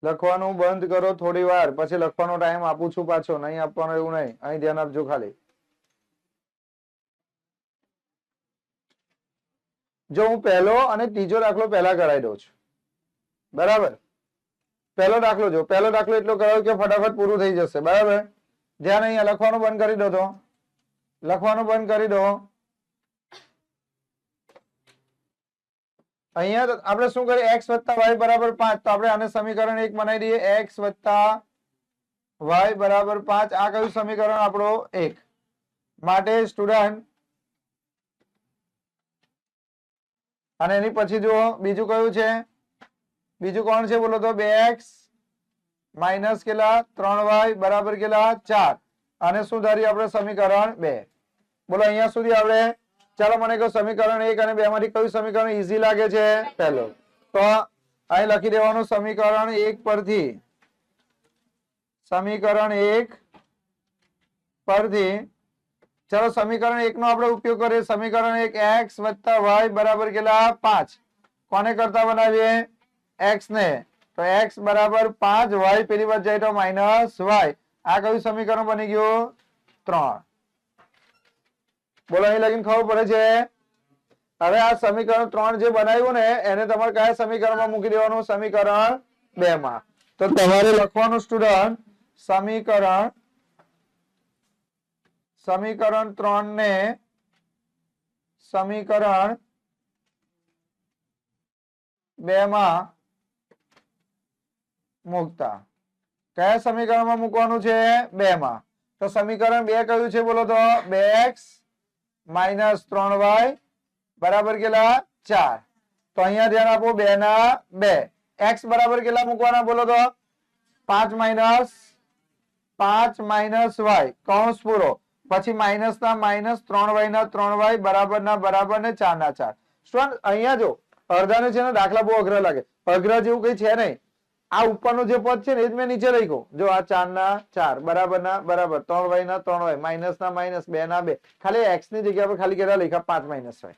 લખવાનું બંધ કરો થોડી વાર પછી લખવાનો ટાઈમ આપું છું પાછો નહીં આપવાનો એવું નહીં અહીં ધ્યાન આપજો ખાલી જો હું પહેલો અને ત્રીજો દાખલો પહેલા કરાવી દઉં છું બરાબર પહેલો દાખલો જો પહેલો દાખલો એટલો કરાવ્યો કે ફટાફટ પૂરું થઈ જશે બરાબર ધ્યાન અહીંયા લખવાનું બંધ કરી દો તો લખવાનું બંધ કરી દો અહીંયા આપણે શું કરીએ x + y બરાબર 5 તો આપણે આને સમીકરણ 1 બનાવી દઈએ x + y બરાબર 5 આ કયું સમીકરણ આપણો 1 માટે સ્ટુડન્ટ અને એની પછી જુઓ બીજું કયું છે બીજું કોણ છે બોલો તો 2x - કેટલા 3y બરાબર કેટલા 4 અને શું ધારી આપણે સમીકરણ 2 બોલો અહીંયા સુધી આપણે ચાલો મને કહો સમીકરણ 1 અને 2 માંથી કયું સમીકરણ ઈઝી લાગે છે પહેલો તો અહીં લખી દેવાનું સમીકરણ 1 પરથી સમીકરણ 1 પરથી ચલો સમીકરણ 1 નો આપણે ઉપયોગ કરીએ. સમીકરણ 1 x + y બરાબર કેટલા 5. કોને કરતા બનાવીએ x ને, તો x બરાબર 5, y પેલી બાજુ જાય તો -y. આ કયું સમીકરણ બની ગયું 3. બોલો અહીં લગીને ખબર પડે છે. હવે આ સમીકરણ 3 જે બનાવ્યું ને એને તમારે કયા સમીકરણમાં મૂકી દેવાનું, સમીકરણ 2 માં. તો તમારે લખવાનું સ્ટુડન્ટ સમીકરણ 3 ને સમીકરણ 2 માં મૂકતા. કયા સમીકરણમાં મૂકવાનું છે 2 માં. તો સમીકરણ 2 કયું છે બોલો તો 2x - 3y બરાબર કેટલા 4. તો અહીંયા ધ્યાન આપો 2 ના 2. x બરાબર કેટલા મૂકવાના બોલો તો 5 y કૌંસ પૂરો, પછી માઇનસ ના માઇનસ 3y ના 3y બરાબર ના બરાબર ને 4 ના 4. સ્ટુડન્ટ અહીંયા જો અડધાને છે ને દાખલા બહુ અઘરા લાગે, અઘરા જેવું કઈ છે નહીં. આ ઉપરનો જે પદ છે ને એ જ મેં નીચે લખ્યો. જો આ 4 ના 4 બરાબર ના બરાબર, 3y ના 3y, માઇનસ ના માઇનસ 2 ના 2. ખાલી x ની જગ્યા પર ખાલી કેટલા લખ્યા 5 - y.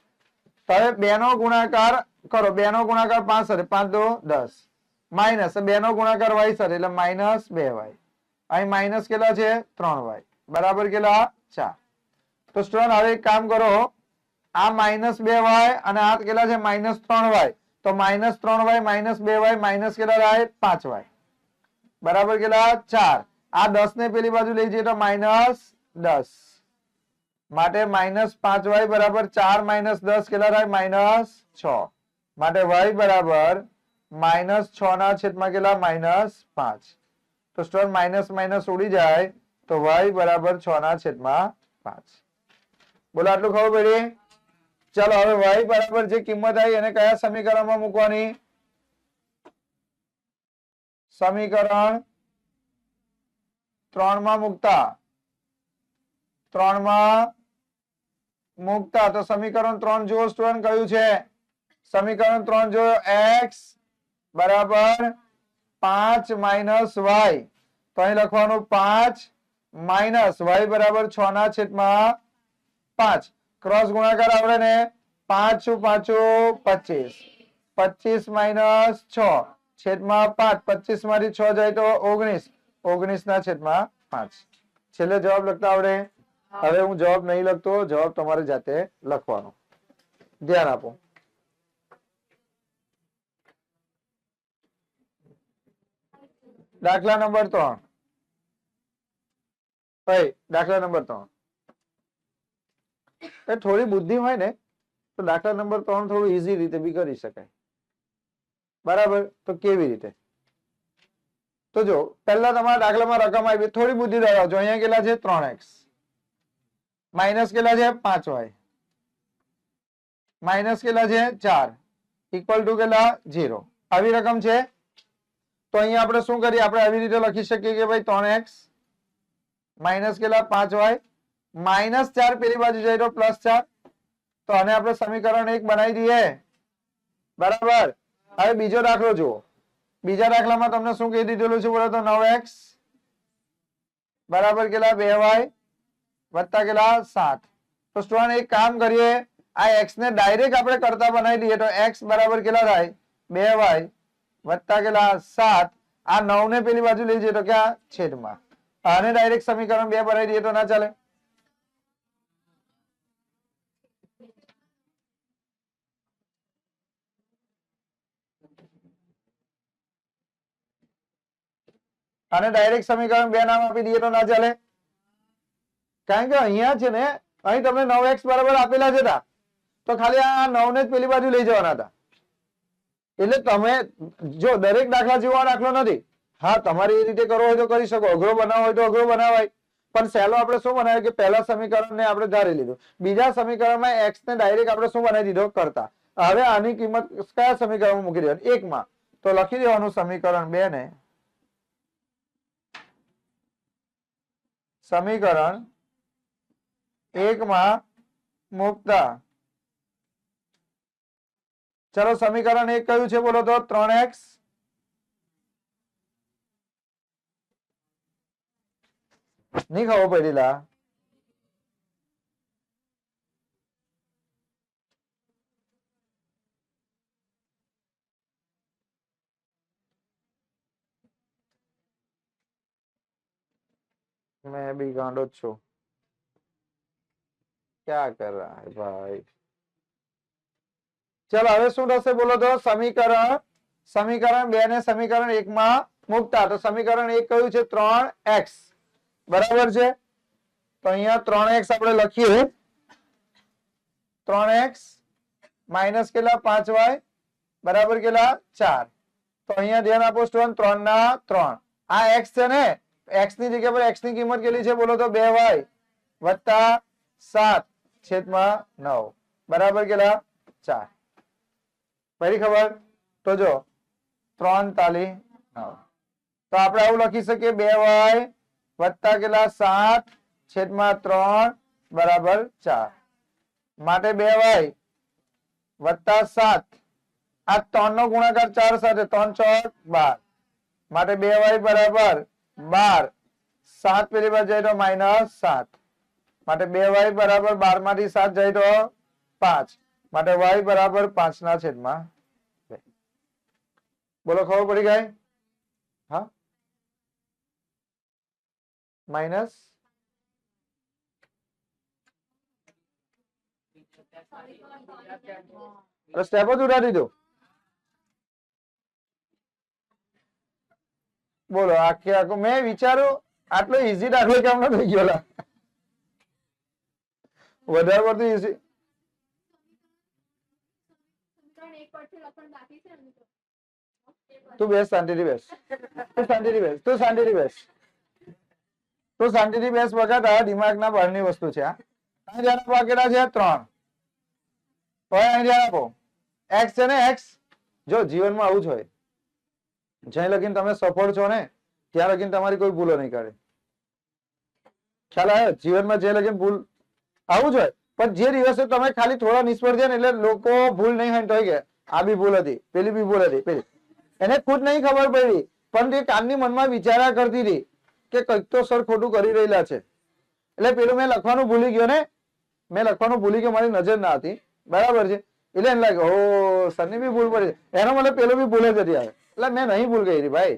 તો હવે 2 નો ગુણાકાર કરો, 2 નો ગુણાકાર 5 સાથે 5 × 2 = 10, માઇનસ 2 નો ગુણાકાર y સાથે એટલે -2y. અહીં માઇનસ કેટલા છે 3y બરાબર કેટલા 4. તો સ્ટુડન્ટ હવે એક કામ કરો, આ -2y અને આ કેટલા છે -3y. તો -3y - 2y માઇનસ કેટલા થાય 5y બરાબર કેટલા 4. આ 10 ને પેલી બાજુ લઈ જઈએ તો -10 માટે -5y બરાબર 4 - 10 કેટલા થાય -6. માટે y બરાબર -6 ના છેદમાં કેટલા -5. તો સ્ટુડન્ટ માઇનસ માઇનસ ઉડી જાય તો y બરાબર 6 ના છેદમાં 5. બોલો આટલું ખબર પડી. ચલો હવે y બરાબર જે કિંમત આવી એને કયા સમીકરણમાં મૂકવાની, સમીકરણ 3 માં મૂકતા. તો સમીકરણ 3 જુઓ સ્ટુડન્ટ કયું છે, સમીકરણ 3 જો x બરાબર 5 - y. તો અહીં લખવાનું 5 - y બરાબર 6 ના છેદમાં 5. ક્રોસ ગુણાકાર આવડે ને, 5 × 5 = 25, 25 - 6 છેદમાં 5. 25 માંથી 6 જાય તો 19, 19 ના છેદમાં 5. છેલ્લે જવાબ લખતા આવડે. હવે હું જવાબ નહીં લખતો, જવાબ તમારે જાતે લખવાનો. ધ્યાન આપો. દાખલા નંબર 3. દાખલા નંબર 3. થોડી બુદ્ધિ હોય ને તો દાખલા નંબર 3 થોડું ઈઝી રીતે બી કરી શકાય. બરાબર. તો કેવી રીતે, તો જો પહેલા તમારા દાખલામાં રકમ આવી, થોડી બુદ્ધિ ધરાવજો. અહીંયા કેટલા છે 3x માઇનસ કેટલા છે 5y માઇનસ કેટલા છે 4 ઇક્વલ ટુ કેટલા 0. આવી રકમ છે. તો અહીંયા આપણે શું કરીએ, આપણે આવી રીતે લખી શકીએ કે ભાઈ 3x માઇનસ કેટલા 5y -4 પેલી બાજુ જાય તો +4. તો આને આપણે સમીકરણ 1 બનાવી દઈએ. બરાબર. હવે બીજો દાખલો જુઓ. બીજા દાખલામાં તમને શું કહી દીધેલું છે બોલો તો 9x બરાબર કેટલા 2y વત્તા કેટલા 7. તો સ્ટુડન્ટ એક કામ કરીએ, આ x ને ડાયરેક્ટ આપણે કરતા બનાવી દઈએ તો x બરાબર કેટલા થાય 2y વત્તા કેટલા 7. આ 9 ને પેલી બાજુ લઈ જઈએ તો ક્યાં છેદમાં. આને ડાયરેક્ટ સમીકરણ 2 બનાવી દઈએ તો ના ચાલે. આને ડાયરેક્ટ સમીકરણ 2 નામ આપી દઈએ તો ના ચાલે. કારણ કે અહીંયા છે ને, અહીં તમને 9x બરાબર આપેલા છે તો ખાલી આ 9 ને જ પેલી બાજુ લઈ જવાના હતા. એટલે તમે જો દરેક દાખલા જેવો આ દાખલો નથી. હા તમારે એ રીતે કરવો હોય તો કરી શકો, અઘરો બનાવવો હોય તો અઘરો બનાવાય. પણ સહેલો આપણે શું બનાવ્યું કે પહેલા સમીકરણને આપણે ધારી લીધું, બીજા સમીકરણમાં x ને ડાયરેક્ટ આપણે શું બનાવી દીધો કરતા. હવે આની કિંમત કયા સમીકરણમાં મૂકી દેવાની 1 માં. તો લખી દેવાનું સમીકરણ 2 ને સમીકરણ 1 માં મૂકતા. ચલો સમીકરણ 1 કયું છે બોલો તો 3x નહીં ખબર પડેલા मैं भी गांडो छू, क्या कर रहा है भाई। चलो હવે શું થશે બોલો તો સમીકરણ સમીકરણ 2 ને સમીકરણ 1 માં મૂકતા તો સમીકરણ 1 કયું છે 3x બરાબર છે તો અહીંયા 3x આપણે લખીએ 3x માઈનસ કેટલા 5y બરાબર કેટલા 4 તો અહીંયા ધ્યાન આપો સ્ટુડન્ટ 3 ના 3 આ x છે ને x ની જગ્યા પર x ની કિંમત કેટલી છે બોલો તો 2y વત્તા 7 છેદમાં 9 બરાબર કેટલા 4 ફરી ખબર તો જો 3 તાલી 9 તો આપણે આવું લખી શકીએ 2y વત્તા કેટલા 7 છેદમાં 3 બરાબર 4 માટે 2y વત્તા 7 આ 3 નો ગુણાકાર 4 સાથે 3 ચોક 12 માટે 2y બરાબર 12 7 પેલી બાજુ જાય તો -7 માટે 2y બરાબર 12 માંથી 7 જાય તો 5 માટે y બરાબર 5 ના છેદમાં 2 બોલો ખબર પડી ગઈ હા માઈનસ સ્ટેપ જ ઉડાડી દો બોલો આખે આખો મેં વિચાર્યું આટલો ઈઝી દાખલો કેમ ન થઈ ગયો વધારે પડતું ઈઝી તું બેસ શાંતિથી બેસ તું શાંતિથી બેસ તું શાંતિથી બેસ તું શાંતિથી બેસ વખત આ દિમાગના બહારની વસ્તુ છે આ અહીં ધ્યાન આપો કેટલા છે 3 હવે અહીં ધ્યાન આપો x છે ને x જો જીવનમાં આવું જ હોય જ્યાં લગીને તમે સફળ છો ને ત્યાં લગીને તમારી કોઈ ભૂલો નહીં કરે ખ્યાલ આવ્યો જીવનમાં જે લગીને ભૂલ આવું જ હોય પણ જે દિવસે તમે ખાલી થોડા નિષ્ફળ છે ને એટલે લોકો ભૂલ નહીં હોય તો કે આ બી ભૂલ હતી પેલી બી ભૂલ હતી પેલી એને ખુદ નહીં ખબર પડી પણ તે કાનની મનમાં વિચારા કરતી હતી કે કંઈક તો સર ખોટું કરી રહેલા છે એટલે પેલું મેં લખવાનું ભૂલી ગયો ને મેં લખવાનું ભૂલી ગયો મારી નજર ના હતી બરાબર છે એટલે એને લાગે ઓ સરની બી ભૂલ પડી એનો મતલબ પેલું બી ભૂલ જ હતી આવે એટલે મેં નહીં ભૂલ ગઈ ભાઈ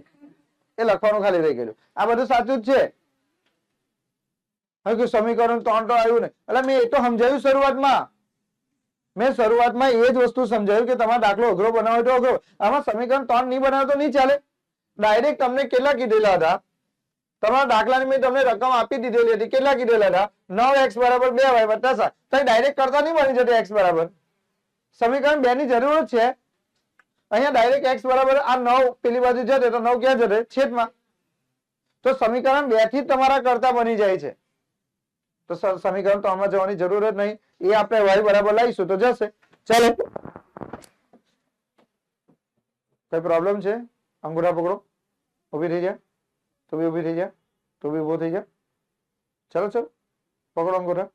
એ લખવાનું ખાલી રહી ગયેલું આ બધું સાચું જ છે હવે સમીકરણ 3 તો આવ્યું ને એટલે મેં એ તો સમજાવ્યું શરૂઆતમાં મેં શરૂઆતમાં એ જ વસ્તુ સમજાવ્યું કે તમારે દાખલો અઘરો બનાવો તો અઘરો આમાં સમીકરણ 3 નહીં બનાવો તો નહીં ચાલે ડાયરેક્ટ તમને કેટલા કીધેલા હતા તમારા દાખલાની મેં તમને રકમ આપી દીધેલી હતી કેટલા કીધેલા હતા 9x બરાબર 2y વત્તા 7 તો ડાયરેક્ટ કરતા નહીં બની જતી x બરાબર સમીકરણ 2 ની જરૂર છે અહીંયા ડાયરેક્ટ x બરાબર આ 9 પેલી બાજુ જશે તો 9 ક્યાં જશે છેદમાં તો સમીકરણ 2 થી તમારા કરતા બની જાય છે તો સમીકરણ 3 માં જવાની જરૂર જ નહીં એ આપણે y બરાબર લાવીશું તો જશે ચાલો કઈ પ્રોબ્લેમ છે અંગૂઠા પકડો ઊભી થઈ જા તું બી ઊભી થઈ જા તું બી ઊભો થઈ જા ચલો ચલો પકડો અંગૂઠા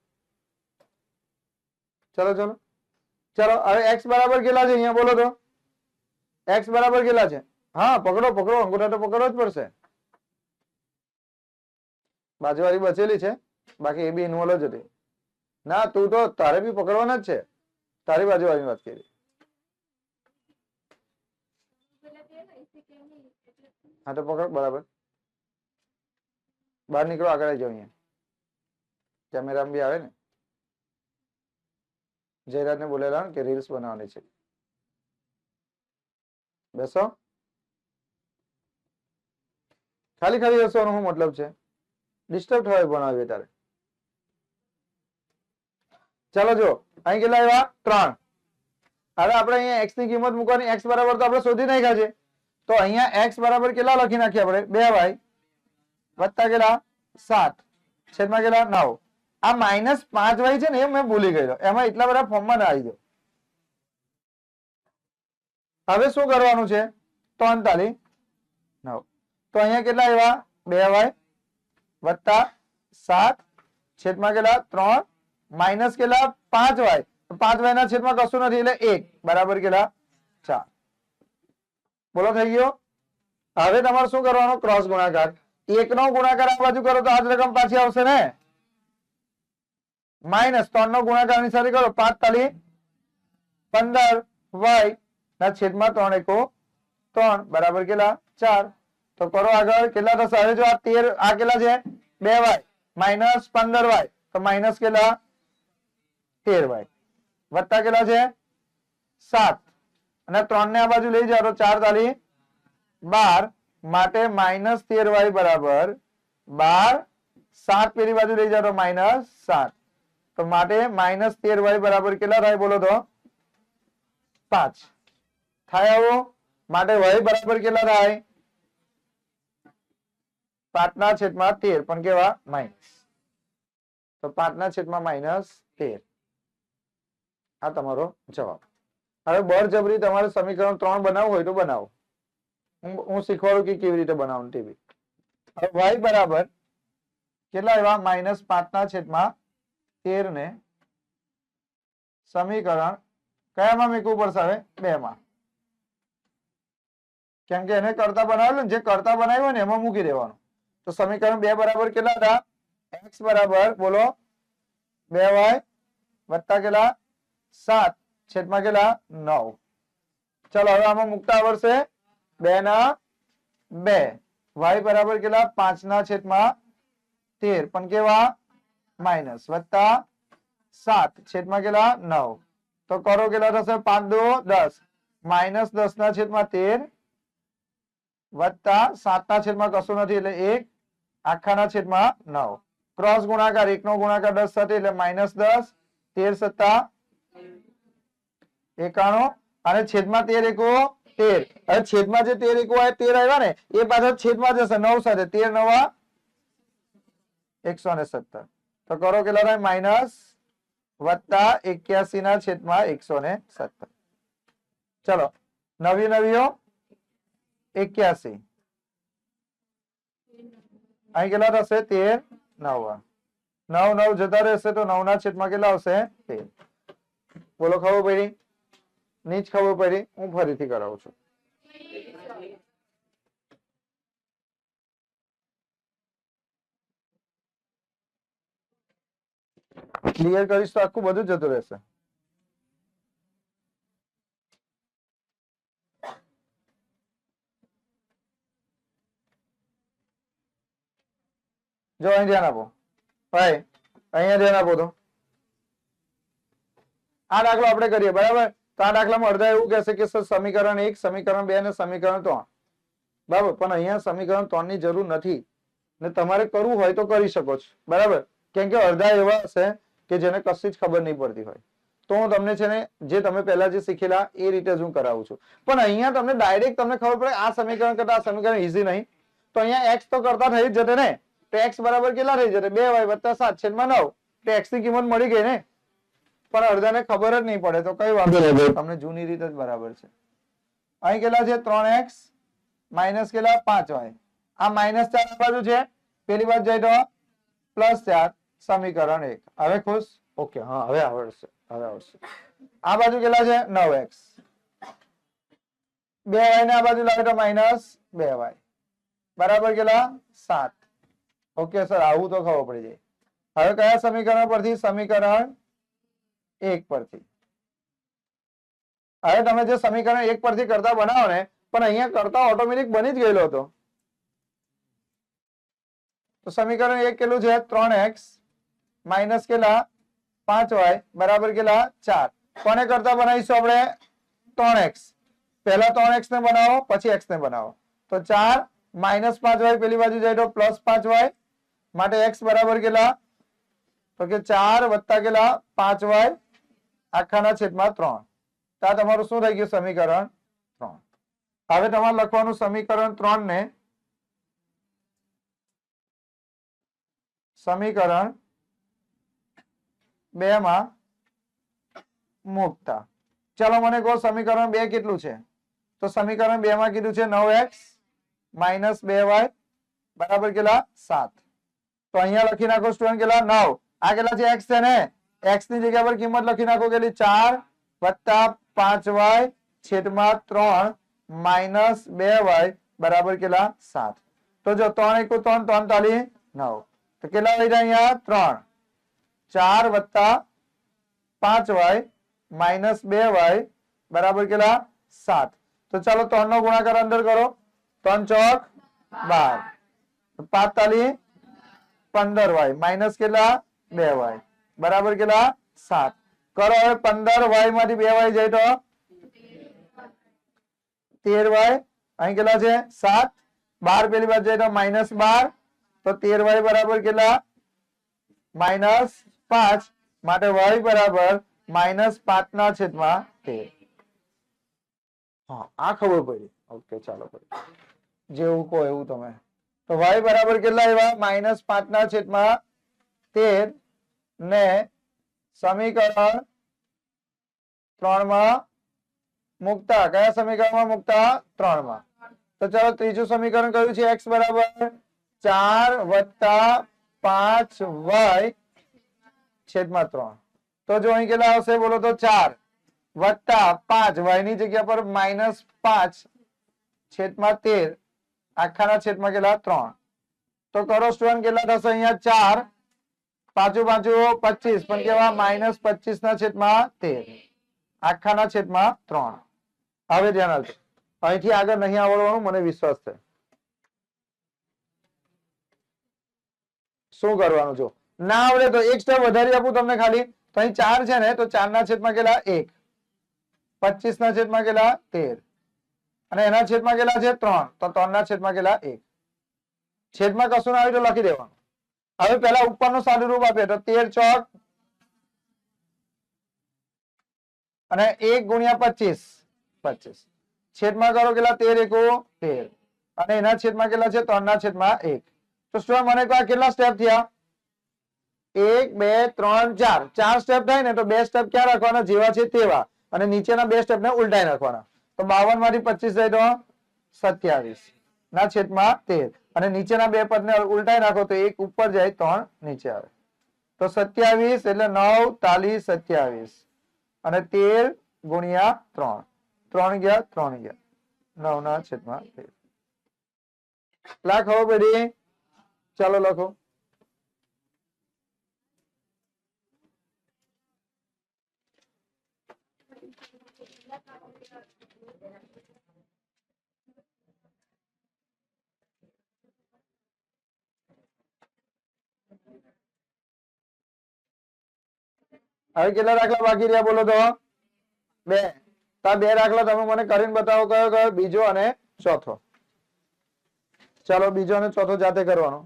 ચલો ચલો ચલો હવે x બરાબર કેટલા છે અહીંયા બોલો તો x બરાબર કેટલા છે હા પકડો પકડો અંગૂઠા તો પકડવો જ પડશે બાજુવાળી બચેલી છે બાકી એ બી ઇન્વોલ્વ જ હતી ના તું તો તારે બી પકડવાના જ છે તારી બાજુવાળી વાત કરી હા તો પકડ બરાબર બહાર નીકળો આગળ જાઓ અહીંયા કેમેરામાં બી આવે ને જયરાજને બોલેલા કે રીલ્સ બનાવવાની છે બેસો ખાલી ખાલી બેસવાનો શું મતલબ છે ડિસ્ટર્બ થવાય ભણાવીએ તારે ચાલો જો અહીં કેટલા આવ્યા 3 હવે આપણે અહીંયા x ની કિંમત મૂકવાની x બરાબર તો આપણે શોધી નાખ્યા છે તો અહીંયા x બરાબર કેટલા લખી નાખીએ આપણે 2y વત્તા કેટલા 7 છેદમાં કેટલા 9 આ -5y છે ને એ મેં ભૂલી ગયો એમાં એટલા બધા ફોર્મમાં ના આવી ગયો હવે શું કરવાનું છે 43 9 તો અહીંયા કેટલા આવ્યા 2y વત્તા 7 છેદમાં કેટલા 3 માઇનસ કેટલા 5y 5y ના છેદમાં કશું નથી એટલે 1 બરાબર કેટલા 4 બોલો થઈ ગયો હવે તમારે શું કરવાનો ક્રોસ ગુણાકાર 1 નો ગુણાકાર આ બાજુ કરો તો આ જ રકમ પાછી આવશે ને -3 નો ગુણાકાર ની સાથે કરો 5 તાલી 15y ના છેદમાં 3 એકો 3 બરાબર કેટલા 4 તો કરો આગળ કેટલા થશે હવે જો આ 13 આ કેટલા છે 2y માઇનસ 15y તો માઇનસ કેટલા 13y વત્તા કેટલા છે 7 અને 3 ને આ બાજુ લઈ જાઓ તો 4 તાલી 12 માટે માઇનસ 13y બરાબર 12 7 પેલી બાજુ લઈ જાઓ તો માઇનસ 7 તો માટે માઇનસ 13y બરાબર કેટલા થાય બોલો તો 5 થાય આવો માટે y બરાબર કેટલા થાય 5 ના છેદમાં 13 પણ કેવા માઇનસ તો 5 ના છેદમાં માઇનસ 13 આ તમારો જવાબ હવે બળજબરી તમારે સમીકરણ 3 બનાવવું હોય તો બનાવો હું શીખવાડું કે કેવી રીતે બનાવવાનું તે હવે y બરાબર કેટલા એવા માઇનસ 5 ના છેદમાં 13 ને સમીકરણ કયામાં મૂકવું પડશે હવે 2 માં કેમ કે એને કરતા બનાવેલું ને જે કરતા બનાવ્યું ને એમાં મૂકી દેવાનું તો સમીકરણ 2 બરાબર કેટલા હતા x બરાબર બોલો 2y વત્તા કેટલા 7 છેદમાં કેટલા 9 ચલો હવે આમાં મૂકતા આવડશે 2 ના 2 y બરાબર કેટલા 5 ના છેદમાં 13 પણ કેવા માઇનસ વત્તા 7 છેદમાં કેટલા 9 તો કરો કેટલા થશે 5 2 10 માઇનસ 10 ના છેદમાં 13 વત્તા 7 ના છેદમાં કશું નથી એટલે 1 આખા ના છેદમાં 9 ક્રોસ ગુણાકાર 1 નો ગુણાકાર 10 સાથે એટલે માઇનસ 10 13 સત્તા 91 અને છેદમાં 13 એકો 13 હવે છેદમાં જે 13 એકો હોય 13 આવ્યા ને એ પાછળ છેદમાં જશે 9 સાથે 13 9 117 તો કરો કેટલા થાય માઇનસ વત્તા 81 ના છેદમાં 117 ચલો નવી નવીઓ 81 અહીં કેટલા થશે 13 9 9 9 જતા રહેશે તો 9 ના છેદમાં કેટલા આવશે 13 બોલો ખબર પડી નીચ ખબર પડી હું ફરીથી કરાવું છું ક્લિયર કરીશ તો આખું બધું જતું રહેશે જો અહીં ધ્યાન આપો ભાઈ અહીંયા ધ્યાન આપો તો આ દાખલો આપણે કરીએ બરાબર તો આ દાખલામાં અડધા એવું કહેશે કે સર સમીકરણ 1 સમીકરણ 2 અને સમીકરણ 3 બરાબર પણ અહીંયા સમીકરણ 3 ની જરૂર નથી ને તમારે કરવું હોય તો કરી શકો છો બરાબર કેમ કે અડધા એવા હશે કે જેને કશી જ ખબર નહીં પડતી હોય તો હું તમને છે ને જે તમે પહેલા જે શીખેલા એ રીતે જ હું કરાવું છું પણ અહીંયા તમને ડાયરેક્ટ તમને ખબર પડે આ સમીકરણ કરતા આ સમીકરણ ઈઝી નહીં તો અહીંયા x તો કરતા થઈ જ જશે ને તો x બરાબર કેટલા થઈ જશે 2y વત્તા 7 છેદમાં 9 તો x ની કિંમત મળી ગઈ ને પણ અડધાને ખબર જ નહીં પડે તો કઈ વાંધો નહીં તમને જૂની રીત જ બરાબર છે અહીં કેટલા છે 3x માઇનસ કેટલા 5y આ માઇનસ 4 બાજુ છે પેલી બાજુ જાય તો પ્લસ 4 સમીકરણ 1 હવે ખુશ ઓકે હા હવે આવડશે આ બાજુ કેટલા છે 9x 2y ને આ બાજુ લાવે તો માઇનસ 2y બરાબર કેટલા 7 ઓકે સર આવું તો ખબર પડી જાય હવે કયા સમીકરણ પરથી સમીકરણ 1 પરથી હવે તમે જે સમીકરણ 1 પરથી કરતા બનાવો ને પણ અહીંયા કરતા ઓટોમેટિક બની જ ગયેલો હતો તો સમીકરણ 1 કેટલું છે 3x માઇનસ કેટલા 5y બરાબર કેટલા 4 કોને કરતા બનાવીશું આપણે 3x પહેલા 3x ને બનાવો પછી x ને બનાવો તો 4 માઇનસ 5y પેલી બાજુ જાય તો પ્લસ 5y માટે x બરાબર કેટલા તો કે 4 વત્તા કેટલા 5y આખાના છેદમાં 3 તો આ તમારું શું થઈ ગયું સમીકરણ 3 હવે તમારે લખવાનું સમીકરણ 3 ને સમીકરણ 2 માં મૂકતા ચલો મને કહો સમીકરણ 2 કેટલું છે તો સમીકરણ 2 માં કીધું છે 9x માઇનસ 2y બરાબર કેટલા 7 તો અહીંયા લખી નાખો સ્ટુડન્ટ કેટલા 9 આ કેટલા છે x છે ને x ની જગ્યા પર કિંમત લખી નાખો કેટલી 4 વત્તા 5y છેદમાં 3 માઇનસ 2y બરાબર કેટલા 7 તો જો 3 * 3 3 તાલી 9 તો કેટલા થઈ જાય અહીંયા 3 4 વત્તા 5y માઇનસ 2y બરાબર કેટલા 7 તો ચાલો 3 નો ગુણાકાર અંદર કરો 3 ચોક 12 5 તાલી 15y માઇનસ કેટલા 2y બરાબર કેટલા 7 કરો હવે 15y માંથી 2y જાય તો 13y અહીં કેટલા છે 7 12 પેલી બાજુ જાય તો -12 તો 13y બરાબર કેટલા -5 માટે y બરાબર -5 ના છેદમાં 13 હા આ ખબર પડી ઓકે ચાલો ભાઈ જેવું કહો એવું તમે તો y બરાબર કેટલા આવ્યા -5 ના છેદમાં 13 ને સમીકરણ 3 માં મુકતા કયા સમીકરણમાં મુકતા 3 માં તો ચાલો ત્રીજું સમીકરણ કયું છે x બરાબર 4 + 5y છેદમાં 3 તો જો અહીં કેટલા આવશે બોલો તો 4 + 5 y ની જગ્યા પર -5 છેદમાં 13 આખાના છેદમાં કેટલા 3 તો કરો સ્ટુડન્ટ કેટલા થશે અહીંયા 4 પાછું 25 પણ કેવા -25 ના છેદમાં 13 આખાના છેદમાં 3 હવે ધ્યાન આપજો અહીંથી આગળ નહીં આવડવાનું મને વિશ્વાસ છે શું કરવાનું જો ના આવડે તો એક સ્ટેપ વધારી આપું તમને ખાલી તો અહીં 4 છે ને તો 4 ના છેદમાં કેટલા 1 25 ના છેદમાં કેટલા 13 અને એના છેદમાં કેટલા છે 3 તો 3 ના છેદમાં કેટલા 1 છેદમાં કશું ના આવે તો લખી દેવાનું હવે પહેલા ઉપરનું સાદું રૂપ આપે તો 13 ચોક અને 1 × 25 છેદમાં કરો કેટલા 13 × 13 અને એના છેદમાં કેટલા છે 3 ના છેદમાં 1 તો સ્ટુડન્ટ મને કહો કેટલા સ્ટેપ થયા 1 2 3 4 4 સ્ટેપ થાય ને તો બે સ્ટેપ ક્યાં રાખવાના જેવા છે તેવા અને નીચેના બે સ્ટેપ ને ઉલટાઈ નાખવાના તો 52 માંથી 25 જાય તો 27 ના છેદમાં 13 અને નીચેના બે પદ ને ઉલટાઈ નાખો તો એક ઉપર જાય 3 નીચે આવે તો 27 એટલે 9 તાલી 27 અને 13 × 3 3 ગયા 3 ગયા 9 ના છેદમાં 13 ખબર પડી ચાલો લખો હવે કેટલા દાખલા બાકી રહ્યા બોલો તો 2 તો 2 દાખલા તમે મને કરીને બતાવો કયો કયો બીજો અને ચોથો ચાલો બીજો અને ચોથો જાતે કરવાનો